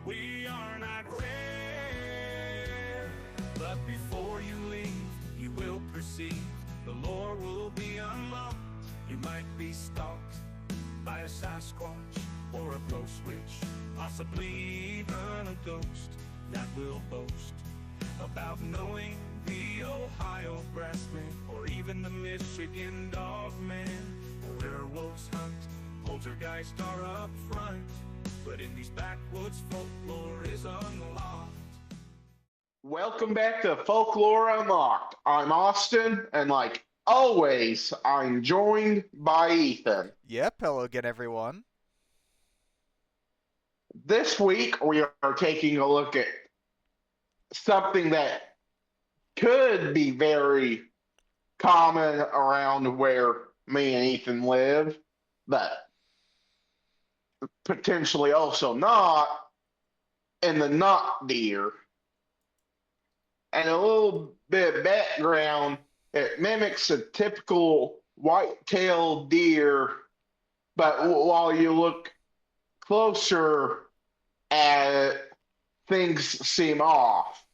We are not rare. But before you leave, you will perceive the lore will be unlocked. You might be stalked by a Sasquatch or a ghost witch, possibly even a ghost that will boast about knowing the Ohio Grassman or even the Michigan Dogman. Werewolves hunt, poltergeists are up front, but in these backwoods folklore is unlocked. Welcome back to Folklore Unlocked. I'm Austin, and like always, I'm joined by Ethan. Yep, hello again, everyone. This week, we are taking a look at something that could be very common around where me and Ethan live, but potentially also not in the not deer. And a little bit of background, it mimics a typical white-tailed deer, but while you look closer at it, things seem off.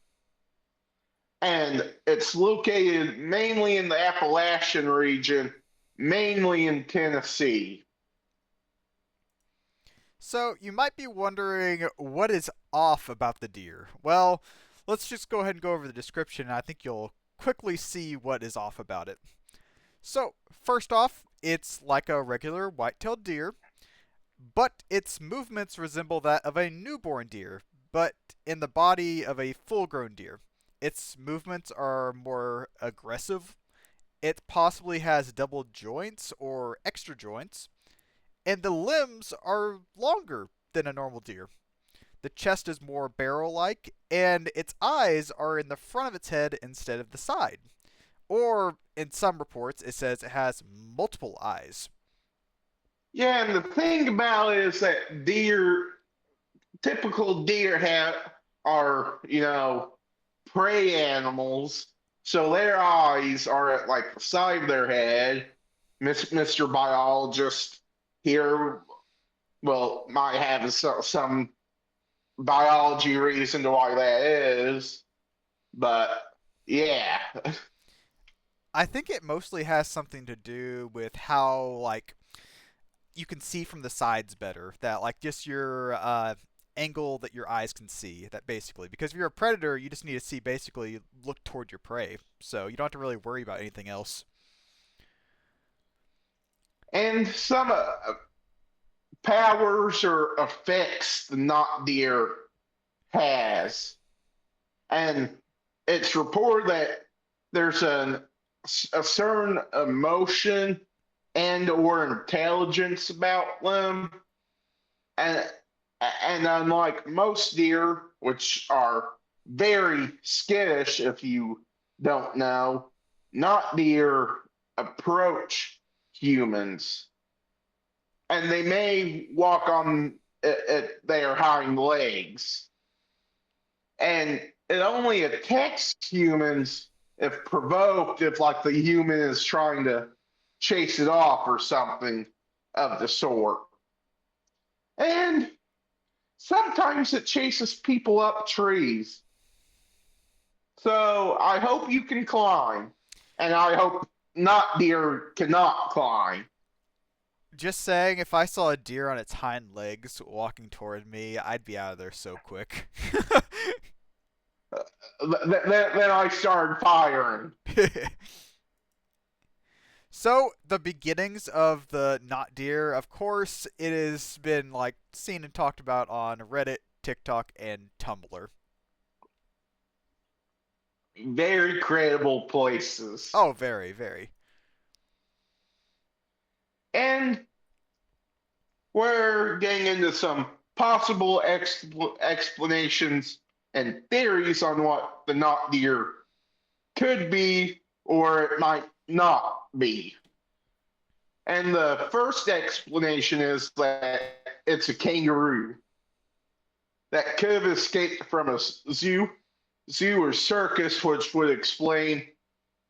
And it's located mainly in the Appalachian region, mainly in Tennessee. So, you might be wondering what is off about the deer. Well, let's just go ahead and go over the description, and I think you'll quickly see what is off about it. So, first off, it's like a regular white-tailed deer, but its movements resemble that of a newborn deer, but in the body of a full-grown deer. Its movements are more aggressive. It possibly has double joints or extra joints, and the limbs are longer than a normal deer. The chest is more barrel-like, and its eyes are in the front of its head instead of the side. Or, in some reports, it says it has multiple eyes. Yeah, and the thing about it is that typical deer are, prey animals, so their eyes are at like the side of their head. Mr. Biologist here, well, might have some biology reason to why that is, but yeah. I think it mostly has something to do with how, you can see from the sides better. That, just your angle that your eyes can see, that basically. Because if you're a predator, you just need to see, basically, look toward your prey. So you don't have to really worry about anything else. And some powers or effects the not deer has. And it's reported that there's a certain emotion and or intelligence about them. And and unlike most deer, which are very skittish if you don't know, not deer approach humans. And they may walk on their hind legs. And it only attacks humans if provoked, if like the human is trying to chase it off or something of the sort. And sometimes it chases people up trees. So I hope you can climb. And I hope not deer cannot climb. Just saying, if I saw a deer on its hind legs walking toward me, I'd be out of there so quick. Then I started firing. So, the beginnings of the not deer, of course, it has been seen and talked about on Reddit, TikTok, and Tumblr. Very credible places. Oh, very, very. And we're getting into some possible explanations and theories on what the not deer could be or it might not be. And the first explanation is that it's a kangaroo that could have escaped from a zoo or circus, which would explain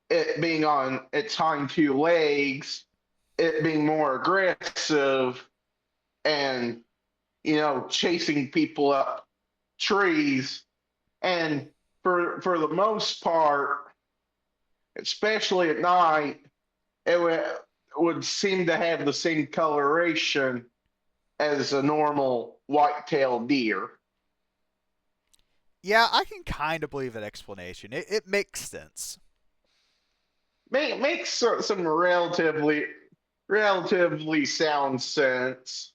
it being on its hind two legs, it being more aggressive, and chasing people up trees, and for the most part, especially at night, it would seem to have the same coloration as a normal white-tailed deer. Yeah, I can kind of believe that explanation. It makes sense. Makes some relatively sound sense.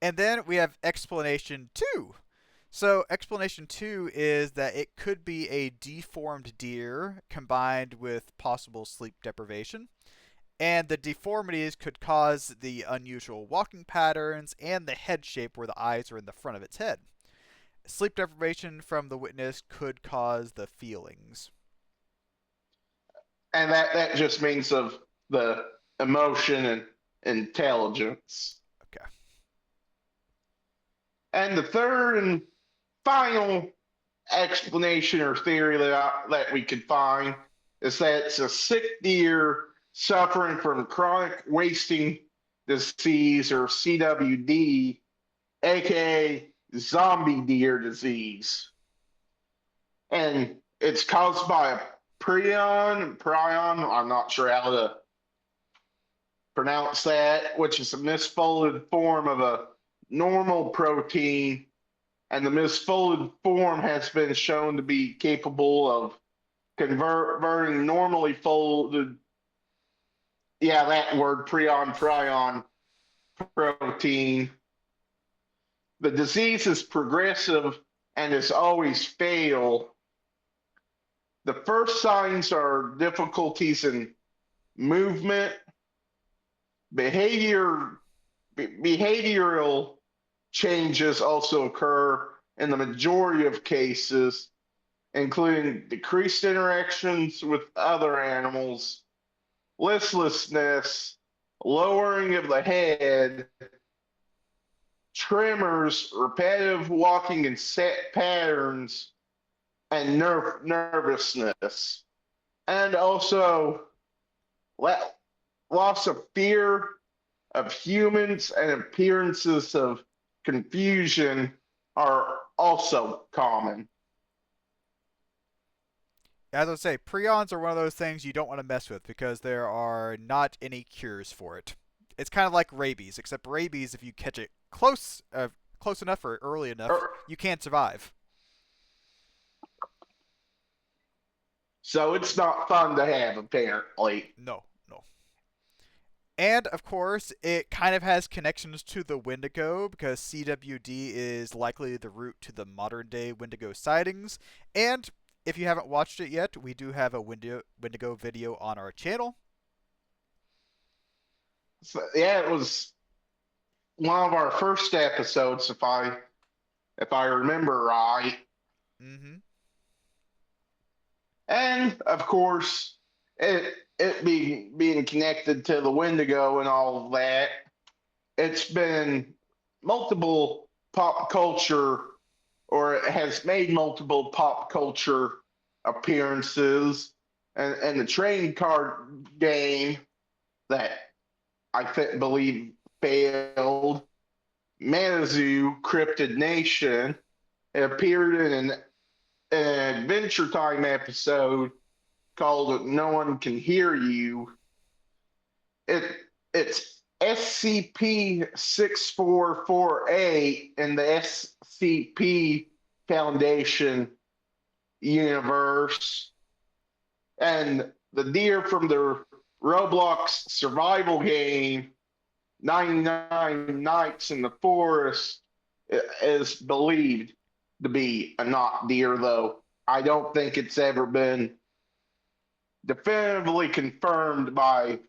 And then we have explanation 2. So, explanation 2 is that it could be a deformed deer combined with possible sleep deprivation. And the deformities could cause the unusual walking patterns and the head shape where the eyes are in the front of its head. Sleep deprivation from the witness could cause the feelings. And that just means of the emotion and intelligence. Okay. And the third and final explanation or theory that we could find is that it's a sick deer suffering from chronic wasting disease or CWD, aka zombie deer disease. And it's caused by a prion, I'm not sure how to pronounce that, which is a misfolded form of a normal protein, and the misfolded form has been shown to be capable of converting normally folded, yeah, that word, prion protein. The disease is progressive and is always fatal. The first signs are difficulties in movement, behavioral changes also occur in the majority of cases, including decreased interactions with other animals, listlessness, lowering of the head, tremors, repetitive walking in set patterns, and nervousness. And also loss of fear of humans and appearances of confusion are also common. As I say, prions are one of those things you don't want to mess with because there are not any cures for it. It's kind of like rabies, except rabies, if you catch it close enough or early enough, you can't survive. So it's not fun to have, apparently. No, no. And, of course, it kind of has connections to the Wendigo because CWD is likely the root to the modern day Wendigo sightings. And if you haven't watched it yet, we do have a Wendigo video on our channel. So, yeah, it was one of our first episodes, if I remember right. Mm-hmm. And of course, it being connected to the Wendigo and all of that, it's been multiple pop culture, or it has made multiple pop culture appearances, and the trading card game that believe failed, Manizu Cryptid Nation, it appeared in an Adventure Time episode called "No One Can Hear You." It's SCP-6448 in the SCP Foundation universe, and the deer from the Roblox survival game 99 Nights in the Forest is believed to be a not deer, though I don't think it's ever been definitively confirmed by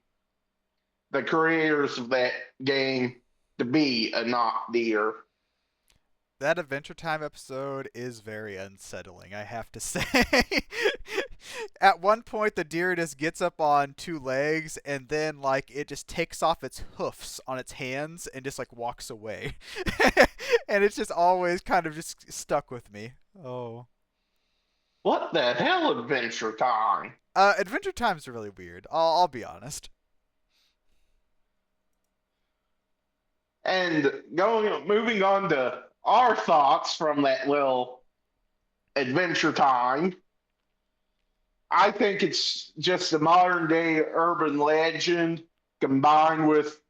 the creators of that game to be a not deer. That Adventure Time episode is very unsettling, I have to say. At one point, the deer just gets up on two legs, and then, like, it just takes off its hoofs on its hands and just, like, walks away. And it's just always kind of just stuck with me. Oh. What the hell, Adventure Time? Adventure Time's really weird. I'll be honest. And moving on to our thoughts from that little adventure time. I think it's just a modern day urban legend combined with,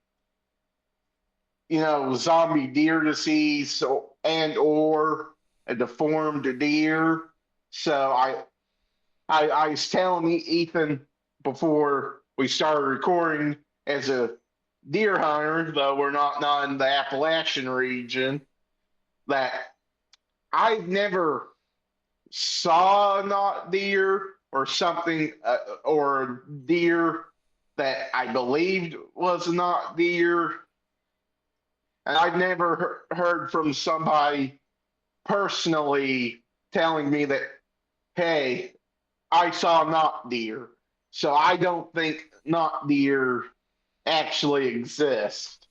zombie deer disease and or a deformed deer. So I was telling Ethan before we started recording, as a deer hunter, though we're not in the Appalachian region, that I've never saw a not deer or something, or a deer that I believed was a not deer. And I've never heard from somebody personally telling me that, hey, I saw not deer. So I don't think not deer actually exist.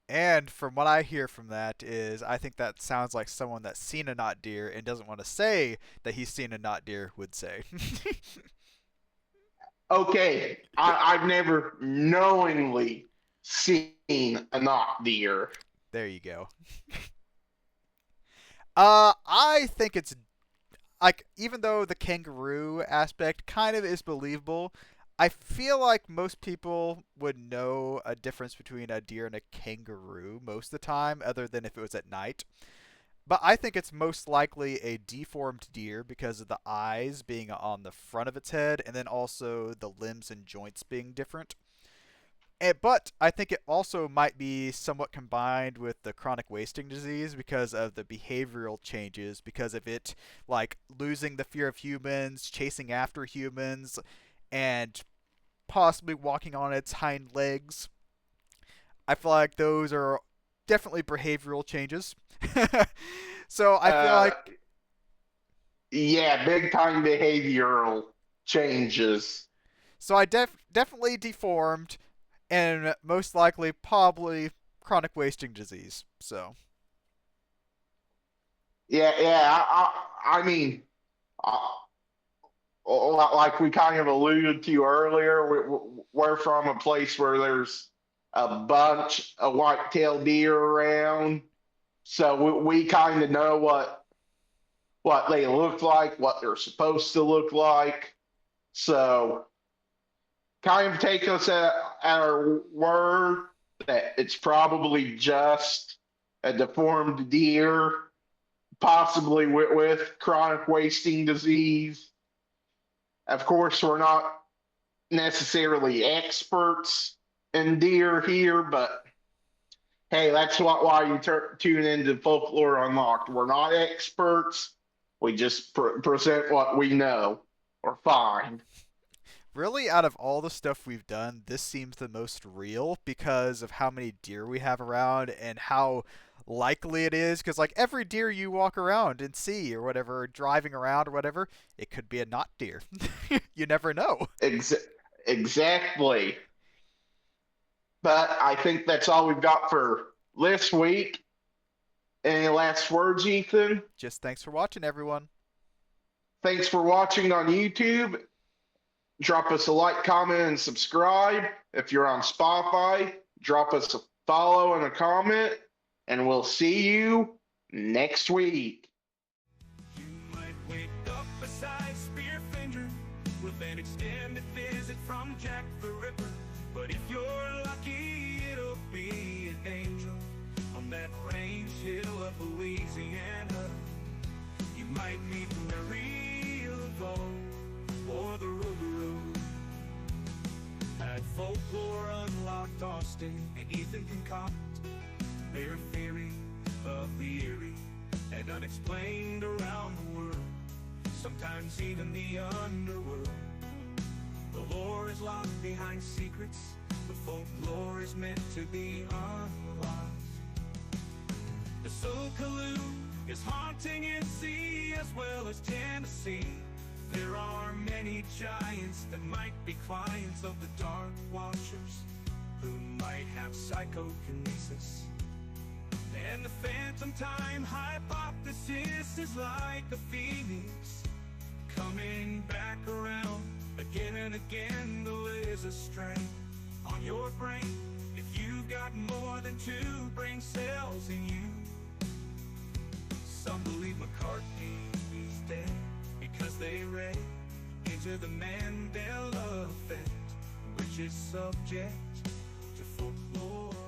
And from what I hear from that is, I think that sounds like someone that's seen a not deer and doesn't want to say that he's seen a not deer would say. Okay, I've never knowingly seen a not deer. There you go. I think it's like, even though the kangaroo aspect kind of is believable, I feel like most people would know a difference between a deer and a kangaroo most of the time, other than if it was at night. But I think it's most likely a deformed deer because of the eyes being on the front of its head, and then also the limbs and joints being different. But I think it also might be somewhat combined with the chronic wasting disease because of the behavioral changes, because of it, like, losing the fear of humans, chasing after humans, and possibly walking on its hind legs. I feel like those are definitely behavioral changes. So I feel like, Yeah, big time behavioral changes. so I definitely deformed, and most likely probably chronic wasting disease. So Yeah. I mean, uh, like we kind of alluded to earlier, we're from a place where there's a bunch of white-tailed deer around, so we kind of know what they look like, what they're supposed to look like. So kind of take us at our word that it's probably just a deformed deer, possibly with chronic wasting disease. Of course, we're not necessarily experts in deer here, but hey, that's why you tune into Folklore Unlocked. We're not experts. We just present what we know or find. really, out of all the stuff we've done, this seems the most real because of how many deer we have around and how likely it is. Because, like, every deer you walk around and see or whatever, driving around or whatever, it could be a not deer. You never know. Exactly. But I think that's all we've got for this week. Any last words, Ethan? Just thanks for watching, everyone. Thanks for watching on YouTube. Drop us a like, comment, and subscribe. If you're on Spotify, drop us a follow and a comment, and we'll see you next week. You might wake up beside Spearfinger with an extended visit from Jack the Ripper. But if you're lucky, it'll be an angel on that range hill of Louisiana. You might meet Mary Laveau or the Road. At Folklore Unlocked, Austin and Ethan concoct their theory of the eerie and unexplained around the world, sometimes even the underworld. The lore is locked behind secrets, the folklore is meant to be unlocked. The Sokoloo is haunting NC as well as Tennessee. There are many giants that might be clients of the Dark Watchers, who might have psychokinesis. And the phantom time hypothesis is like a phoenix, coming back around again and again. The laser strain on your brain, if you've got more than 2 brain cells in you. they rate into the Mandela effect, which is subject to folklore